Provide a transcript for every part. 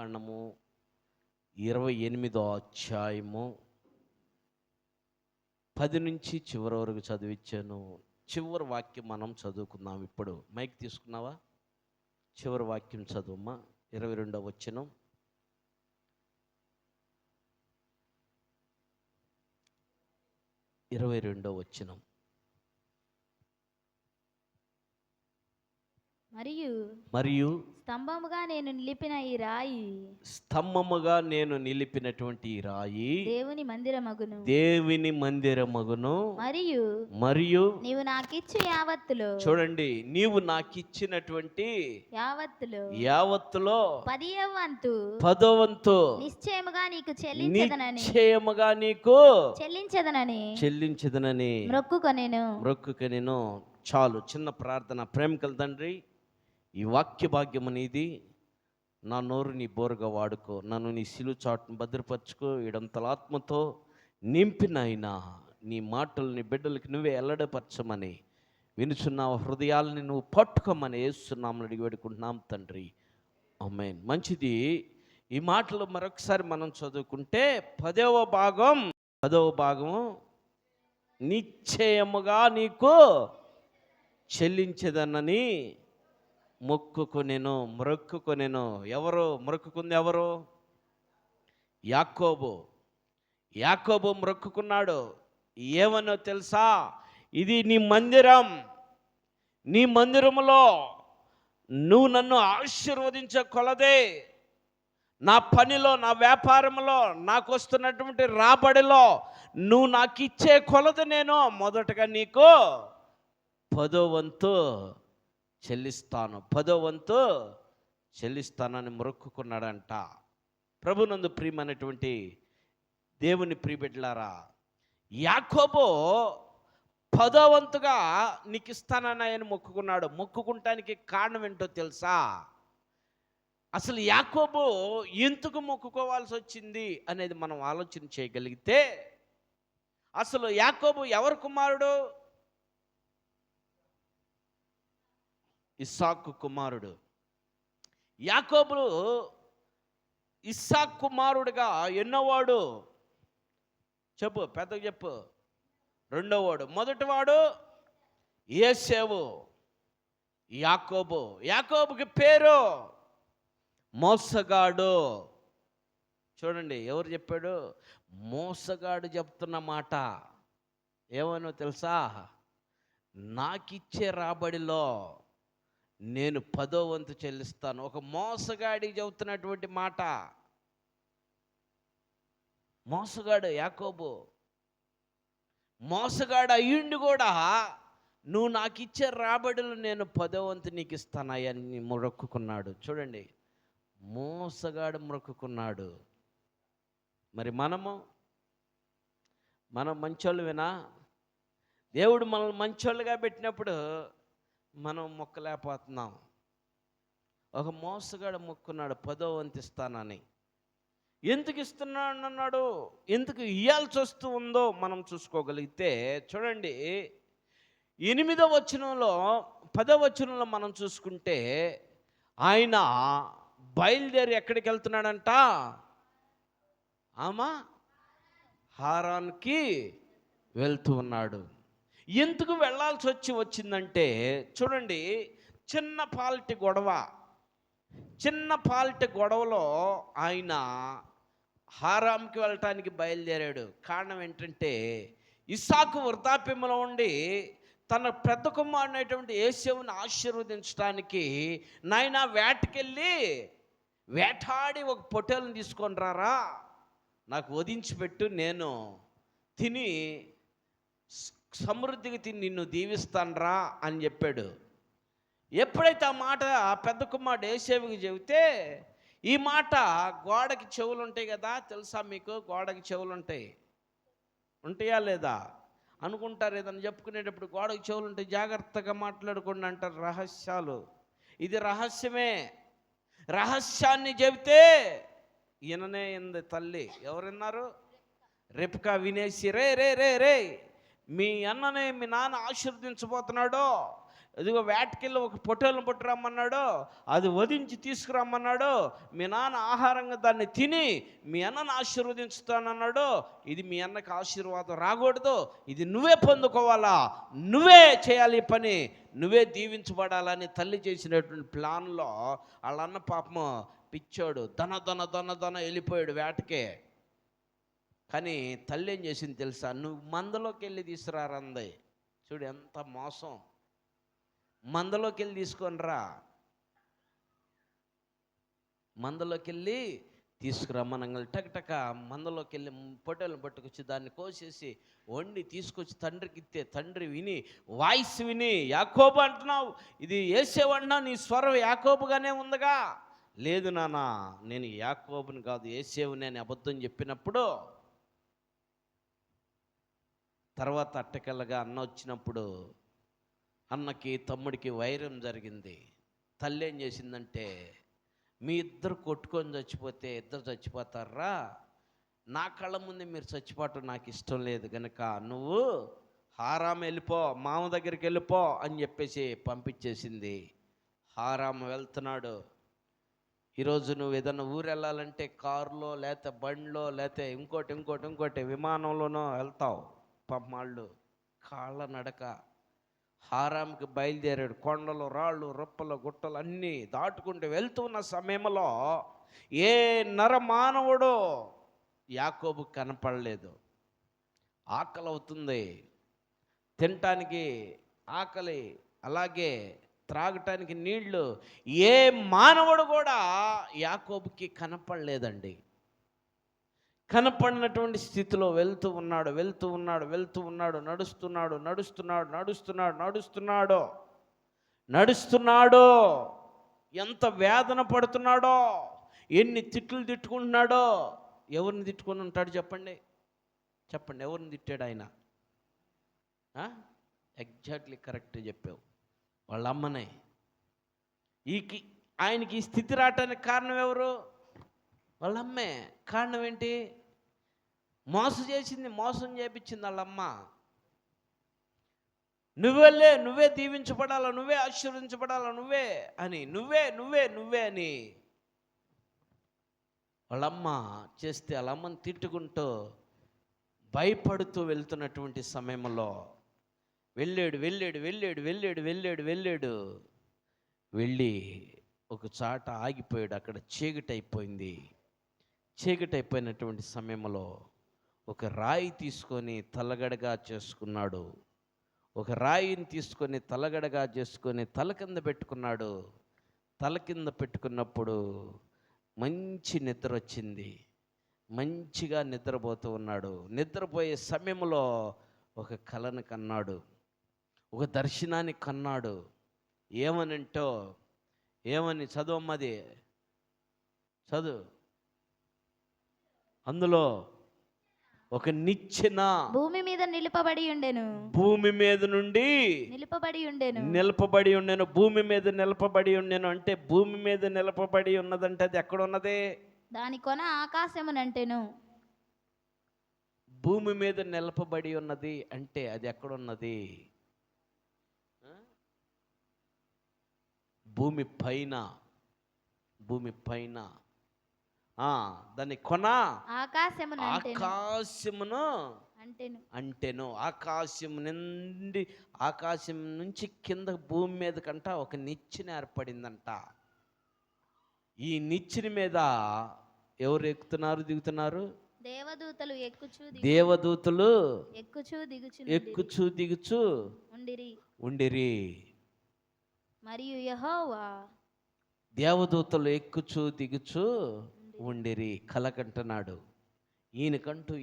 నిర్గమకాండము 28వ అధ్యాయము 10 నుంచి చివరి వరకు చదివించాను. చివరి వాక్యం మనం చదువుకుందాం. ఇప్పుడు మైక్ తీసుకున్నావా? చివరి వాక్యం చదువమ్మా. 22వ వచనం. 22వ వచనం. మరియు స్తంభముగా నేను నిలిపిన ఈ రాయి, స్తంభముగా నేను నిలిపినటువంటి ఈ రాయి దేవుని మందిరమగును. దేవుని మందిరమగును. మరియు నీవు నాకిచ్చు యావత్తులో, చూడండి, నీవు నాకిచ్చినటువంటి యావత్తులో 10వ వంతు 10వ వంతు నిశ్చయముగా నీకు చెల్లించదనని మ్రొక్కుకొనెను. చాలు. చిన్న ప్రార్థన. ప్రేమకల తండ్రి, ఈ వాక్య భాగ్యం అనేది నా నోరు నీ బోరుగా వాడుకో. నన్ను నీ సిలువ చాటును భద్రపరచుకో. ఇడంతల ఆత్మతో నింపినైనా నీ మాటల్ని బిడ్డలకి నువ్వే ఎల్లడపరచమని, వినుచున్న హృదయాలని నువ్వు పట్టుకోమని యేసునామములో అడిగి వేడుకుంటున్నాం తండ్రి. ఆమేన్. మంచిది. ఈ మాటలు మరొకసారి మనం చదువుకుంటే 10వ భాగం నిశ్చయముగా నీకు చెల్లించదనని మ్రొక్కుకొనెను. ఎవరు మ్రొక్కుకుంది? ఎవరు? యాకోబు మ్రొక్కుకున్నాడు. ఏమనో తెలుసా? ఇది నీ మందిరం. నీ మందిరములో నువ్వు నన్ను ఆశీర్వదించే కొలదే, నా పనిలో, నా వ్యాపారంలో, నాకు వస్తున్నటువంటి రాబడిలో నువ్వు నాకు ఇచ్చే కొలది నేను మొదటగా నీకు 10వ వంతు చెల్లిస్తాను. 10వ వంతు చెల్లిస్తానని మొక్కుకున్నాడంట. ప్రభునందు ప్రియమైనటువంటి దేవుని ప్రియబిడ్డలారా, యాకోబు 10వ వంతుగా నీకు ఇస్తానని ఆయన మొక్కుకున్నాడు. మొక్కుకుంటానికి కారణం ఏంటో తెలుసా? అసలు యాకోబు ఎందుకు మొక్కుకోవాల్సి వచ్చింది అనేది మనం ఆలోచన చేయగలిగితే, అసలు యాకోబు ఎవరి కుమారుడు? ఇస్సాకు కుమారుడు. యాకోబు ఇస్సాకు కుమారుడుగా ఎన్నోవాడు? చెప్పు, పెద్దగా చెప్పు. రెండోవాడు. మొదటివాడు యేసేవు. యాకోబుకి పేరు మోసగాడు. చూడండి, ఎవరు చెప్పాడు? మోసగాడు చెప్తున్న మాట ఏమనో తెలుసా? నాకిచ్చే రాబడిలో నేను 10వ వంతు చెల్లిస్తాను. ఒక మోసగాడికి చెబుతున్నటువంటి మాట. మోసగాడు యాకోబు. మోసగాడు అయ్యుండి కూడా నువ్వు నాకు ఇచ్చే రాబడిలో నేను 10వ వంతు నీకు ఇస్తానని మొక్కుకున్నాడు. చూడండి, మోసగాడు మొక్కుకున్నాడు. మరి మనం మంచోళ్ళువేనా? దేవుడు మనల్ని మంచోళ్ళుగా పెట్టినప్పుడు మనం మొక్కలేకపోతున్నాం. ఒక మోసగాడు మొక్కున్నాడు 10వ వంతు ఇస్తానని. ఎందుకు ఇస్తున్నాడు అన్నాడు? ఎందుకు ఇయ్యాల్సి వస్తూ ఉందో మనం చూసుకోగలిగితే, చూడండి, 8వ వచనంలో 10వ వచనంలో మనం చూసుకుంటే, ఆయన బయలుదేరి ఎక్కడికి వెళ్తున్నాడంట? హారాన్కి వెళ్తూ ఉన్నాడు. ఎందుకు వెళ్ళాల్సి వచ్చిందంటే, చూడండి, చిన్న పాలిటి గొడవలో ఆయన హారాంకి వెళ్ళటానికి బయలుదేరాడు. కారణం ఏంటంటే, ఇస్సాకు వృద్ధాప్యంలో ఉండి తన పెద్ద కుమారుడైనటువంటి యేసేవుని ఆశీర్వదించడానికి, నాయనా వేటకెళ్ళి వేటాడి ఒక పొట్టేలను తీసుకొని రారా, నాకు వధించిపెట్టు, నేను తిని సమృద్ధిగా తిని నిన్ను దీవిస్తానరా అని చెప్పాడు. ఎప్పుడైతే ఆ మాట పెద్ద కుమారుడు యేసేవుకి చెబితే, ఈ మాట గోడకి చెవులు ఉంటాయి కదా, తెలుసా మీకు? గోడకి చెవులు ఉంటాయా లేదా అనుకుంటారు. ఏదన్నా చెప్పుకునేటప్పుడు గోడకి చెవులు ఉంటాయి, జాగ్రత్తగా మాట్లాడుకోండి అంటారు. రహస్యాలు. ఇది రహస్యమే. రహస్యాన్ని చెబితే ఈయననే ఇంది తల్లి. ఎవరున్నారు? రెప్కా వినేసి, రే రే రే రే మీ అన్ననే మీ నాన్న ఆశీర్వదించబోతున్నాడో, ఇదిగో వేటకెళ్ళి ఒక పొట్టేలను పట్టురమ్మన్నాడు, అది వధించి తీసుకురమ్మన్నాడు, మీ నాన్న ఆహారంగా దాన్ని తిని మీ అన్నను ఆశీర్వదించుతానన్నాడు. ఇది మీ అన్నకి ఆశీర్వాదం రాకూడదు, ఇది నువ్వే పొందుకోవాలా, నువ్వే చేయాలి ఈ పని, నువ్వే దీవించబడాలని తల్లి చేసినటువంటి ప్లాన్లో వాళ్ళ అన్న పాపము పిచ్చోడు దన వెళ్ళిపోయాడు వేటకే. కానీ తల్లి ఏం చేసింది తెలుసా? నువ్వు మందలోకి వెళ్ళి తీసుకురారంది. చూడు ఎంత మోసం. మందలోకి వెళ్ళి తీసుకొని రా, మందలోకి వెళ్ళి తీసుకురమ్మనంగలు టకటక మందలోకి వెళ్ళి పొట్టేలను పట్టుకొచ్చి దాన్ని కోసేసి వండి తీసుకొచ్చి తండ్రికి ఇస్తే తండ్రి విని వాయిస్ విని, యాకోబు అంటున్నావు, ఇది ఏసేవు అంటున్నావు, నీ స్వరం యాకోబుగానే ఉందిగా. లేదు నాన్న, నేను యాకోబుని కాదు ఏసేవుని అని అబద్ధం చెప్పినప్పుడు తర్వాత అట్టకెళ్ళగా అన్న వచ్చినప్పుడు అన్నకి తమ్ముడికి వైరం జరిగింది. తల్లి ఏం చేసిందంటే, మీ ఇద్దరు కొట్టుకొని చచ్చిపోతే ఇద్దరు చచ్చిపోతారా, నా కళ్ళ ముందే మీరు చచ్చిపోవటం నాకు ఇష్టం లేదు కనుక నువ్వు హారాము వెళ్ళిపో, మామ దగ్గరికి వెళ్ళిపో అని చెప్పేసి పంపించేసింది. హారాము వెళ్తున్నాడు. ఈరోజు నువ్వు ఏదైనా ఊరు వెళ్ళాలంటే కారులో లేకపోతే బండిలో లేకపోతే ఇంకోటి విమానంలోనో వెళ్తావు. పాపమాళ్ళు కాళ్ళ నడక హారాంకి బయలుదేరాడు. కొండలు రాళ్ళు రొప్పలు గుట్టలు అన్నీ దాటుకుంటూ వెళ్తున్న సమయంలో ఏ నరమానవుడు యాకోబు కనపడలేదు. ఆకలి అవుతుంది, తినటానికి ఆకలి, అలాగే త్రాగటానికి నీళ్లు, ఏ మానవుడు కూడా యాకోబుకి కనపడలేదండి. కనపడినటువంటి స్థితిలో వెళ్తూ ఉన్నాడు, నడుస్తున్నాడు. ఎంత వేదన పడుతున్నాడో, ఎన్ని తిట్లు తిట్టుకుంటున్నాడో. ఎవరిని తిట్టుకొని ఉంటాడు చెప్పండి, ఎవరిని తిట్టాడు ఆయన? ఎగ్జాక్ట్లీ కరెక్ట్ చెప్పావు, వాళ్ళ అమ్మనే. ఆయనకి ఈ స్థితి రావటానికి కారణం ఎవరు? వాళ్ళ అమ్మే. కారణం ఏంటి? మోసం చేపించింది వాళ్ళమ్మ. నువ్వే దీవించబడాలా, నువ్వే ఆశీర్వదించబడాలా, నువ్వే అని వాళ్ళమ్మ చేస్తే వాళ్ళమ్మని తిట్టుకుంటూ భయపడుతూ వెళ్తున్నటువంటి సమయంలో వెళ్ళి ఒక చాట ఆగిపోయాడు. అక్కడ చీకటైపోయినటువంటి సమయంలో ఒక రాయి తీసుకొని తలగడగా చేసుకున్నాడు. ఒక రాయిని తీసుకొని తలగడగా చేసుకొని తల కింద పెట్టుకున్నాడు. తల కింద పెట్టుకున్నప్పుడు మంచి నిద్ర వచ్చింది. మంచిగా నిద్రపోతూ ఉన్నాడు. నిద్రపోయే సమయంలో ఒక కలను కన్నాడు, ఒక దర్శనాన్ని కన్నాడు. ఏమని చదువమ్మది, చదువు. అందులో ఒక నిచ్చెన భూమి మీద నిలపబడి ఉండెను. భూమి మీద నుండి నిలపబడి ఉండెను. భూమి మీద నిలపబడి ఉండెను అంటే భూమి మీద నిలపబడి ఉన్నదంటే అది ఎక్కడ ఉన్నది? దాని కొన ఆకాశమునంటెను. భూమి మీద నిలపబడి ఉన్నది అంటే అది ఎక్కడున్నది? భూమి పైన. దాని కొన ఆకాశమును అంటెను. ఆకాశం నుంచి కింద భూమి మీద కంట ఒక నిచ్చెన ఏర్పడిందంట. ఈ నిచ్చెన మీద ఎవరు ఎక్కుతున్నారు, దిగుతున్నారు? దేవదూతలు ఎక్కుచూ దిగుచు ఉండిరి. మరియు యెహోవా దేవదూతలు ఎక్కుచూ దిగుచు ఉండిరి. కలకంటున్నాడు, ఈయనకంటూ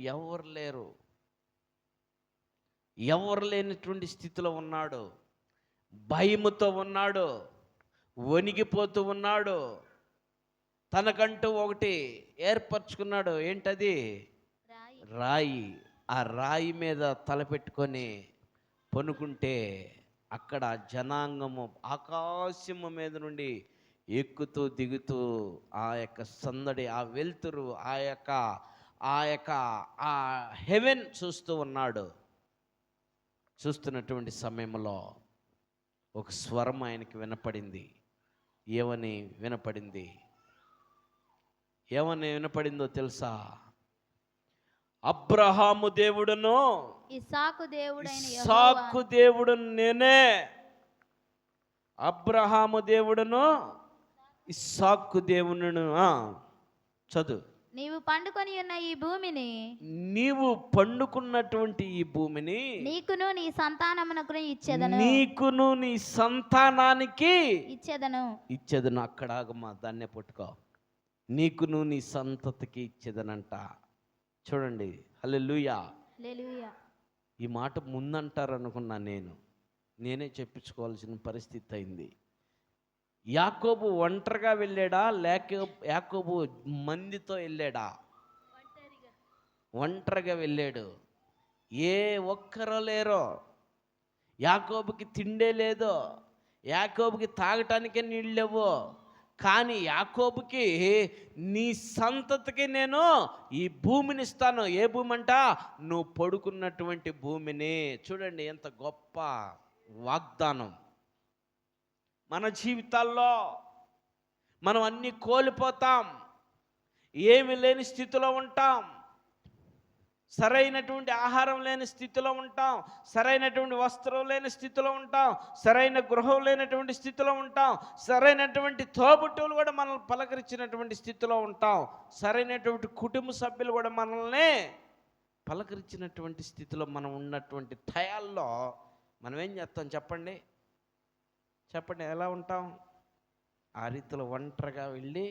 ఎవరు లేనటువంటి స్థితిలో ఉన్నాడు. భయముతో ఉన్నాడు, వణిగిపోతూ ఉన్నాడు. తనకంటూ ఒకటి ఏర్పరచుకున్నాడు. ఏంటది? రాయి. ఆ రాయి మీద తలపెట్టుకొని పనుకుంటే అక్కడ జనాంగము ఆకాశము మీద నుండి ఎక్కుతూ దిగుతూ ఆ యొక్క సందడి, ఆ వెలుతురు, ఆ హెవెన్ చూస్తూ ఉన్నాడు. చూస్తున్నటువంటి సమయంలో ఒక స్వరం ఆయనకి వినపడింది. ఏమని వినపడింది? ఏమని వినపడిందో తెలుసా? అబ్రహాము దేవుడును ఇస్సాకు దేవుడైన ఇస్సాకు దేవుడు నేనే. అబ్రహాము దేవుడును ఇస్సాకు దేవుడును. చదువు. నీవు పండుకొని ఉన్న ఈ భూమిని, నీవు పండుకున్నటువంటి ఈ భూమిని నీకును నీ సంతానమునకు ఇచ్చేదను. నీకును నీ సంతానానికి ఇచ్చేదను. అక్కడ ఆగమ్మా, దాన్నే పట్టుకో. నీకును నీ సంతతికి ఇచ్చేదనంట. చూడండి, హల్లెలూయా. హల్లెలూయా. ఈ మాట ముందంటారు అనుకున్నా, నేనే చెప్పించుకోవాల్సిన పరిస్థితి అయింది. యాకోబు ఒంటరిగా వెళ్ళాడా, లేక యాకోబు మందితో వెళ్ళాడా? ఒంటరిగా వెళ్ళాడు. ఏ ఒక్కరో లేరో. యాకోబుకి తిండే లేదు, యాకోబుకి తాగటానికే నీళ్ళు లేవు. కానీ యాకోబుకి నీ సంతతికి నేను ఈ భూమిని ఇస్తాను. ఏ భూమి అంట? నువ్వు పడుకున్నటువంటి భూమిని. చూడండి ఎంత గొప్ప వాగ్దానం. మన జీవితాల్లో మనం అన్నీ కోల్పోతాం, ఏమి లేని స్థితిలో ఉంటాం, సరైనటువంటి ఆహారం లేని స్థితిలో ఉంటాం, సరైనటువంటి వస్త్రం లేని స్థితిలో ఉంటాం, సరైన గృహం లేనటువంటి స్థితిలో ఉంటాం, సరైనటువంటి తోబుట్టువులు కూడా మనల్ని పలకరించినటువంటి స్థితిలో ఉంటాం, సరైనటువంటి కుటుంబ సభ్యులు కూడా మనల్ని పలకరించినటువంటి స్థితిలో మనం ఉన్నటువంటి టయాల్లో మనం ఏం చేస్తాం చెప్పండి? ఎలా ఉంటాం? ఆ రీతిలో ఒంటరిగా వెళ్ళి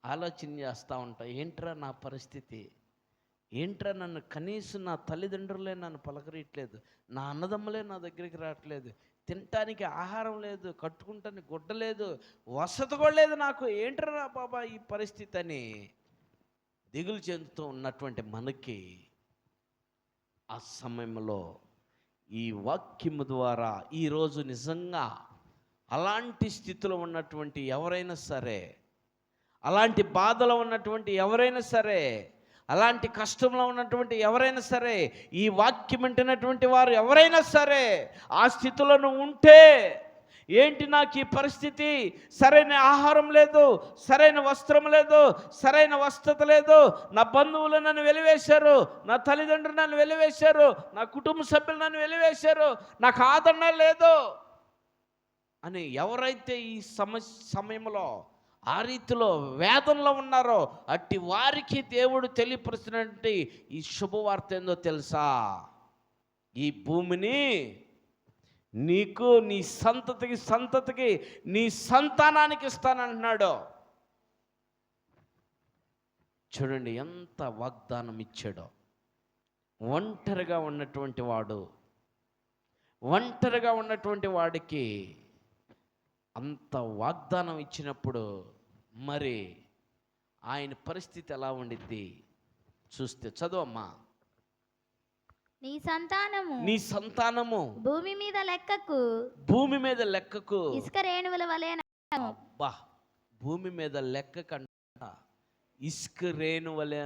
ఆలోచన చేస్తూ ఉంటాం. ఏంట్రా నా పరిస్థితి? ఏంట్రా నన్ను కనీసం నా తల్లిదండ్రులే నన్ను పలకరియట్లేదు, నా అన్నదమ్ములే నా దగ్గరికి రావట్లేదు, తినటానికి ఆహారం లేదు, కట్టుకుంటానికి గుడ్డ లేదు, వసతి కూడా లేదు నాకు. ఏంట్రా బాబా ఈ పరిస్థితి అని దిగులు చెందుతూ ఉన్నటువంటి మనకి ఆ సమయంలో ఈ వాక్యము ద్వారా ఈరోజు నిజంగా అలాంటి స్థితిలో ఉన్నటువంటి ఎవరైనా సరే, అలాంటి బాధలో ఉన్నటువంటి ఎవరైనా సరే, అలాంటి కష్టంలో ఉన్నటువంటి ఎవరైనా సరే, ఈ వాక్యం వింటున్నటువంటి వారు ఎవరైనా సరే ఆ స్థితిలో ఉంటే, ఏంటి నాకు ఈ పరిస్థితి? సరైన ఆహారం లేదు, సరైన వస్త్రం లేదు, సరైన వసతి లేదు, నా బంధువులు నన్ను వెలివేశారు, నా తల్లిదండ్రులు నన్ను వెలివేశారు, నా కుటుంబ సభ్యులు నన్ను వెలివేశారు, నాకు ఆదరణ లేదు అని ఎవరైతే ఈ సమయంలో ఆ రీతిలో వేదనలో ఉన్నారో అట్టి వారికి దేవుడు తెలియపరుస్తున్నటువంటి ఈ శుభవార్త ఏందో తెలుసా? ఈ భూమిని నీకు, నీ సంతతికి, నీ సంతానానికి ఇస్తానంటున్నాడు. చూడండి ఎంత వాగ్దానం ఇచ్చాడో. ఒంటరిగా ఉన్నటువంటి వాడికి అంత వాగ్దానం ఇచ్చినప్పుడు మరి ఆయన పరిస్థితి ఎలా ఉండిద్ది చూస్తే, చదువమ్మా. నీ సంతానము భూమి మీద లెక్కకు ఇసుక రేణువుల వలె. అబ్బా, భూమి మీద లెక్క కంట ఇసుక రేణువలే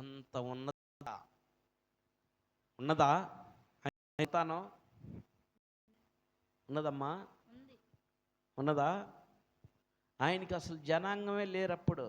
అంత ఉన్నదా సంతానం? ఉన్నదమ్మా, ఉన్నదా? ఆయనకి అసలు జనాంగమే లేరు అప్పుడు.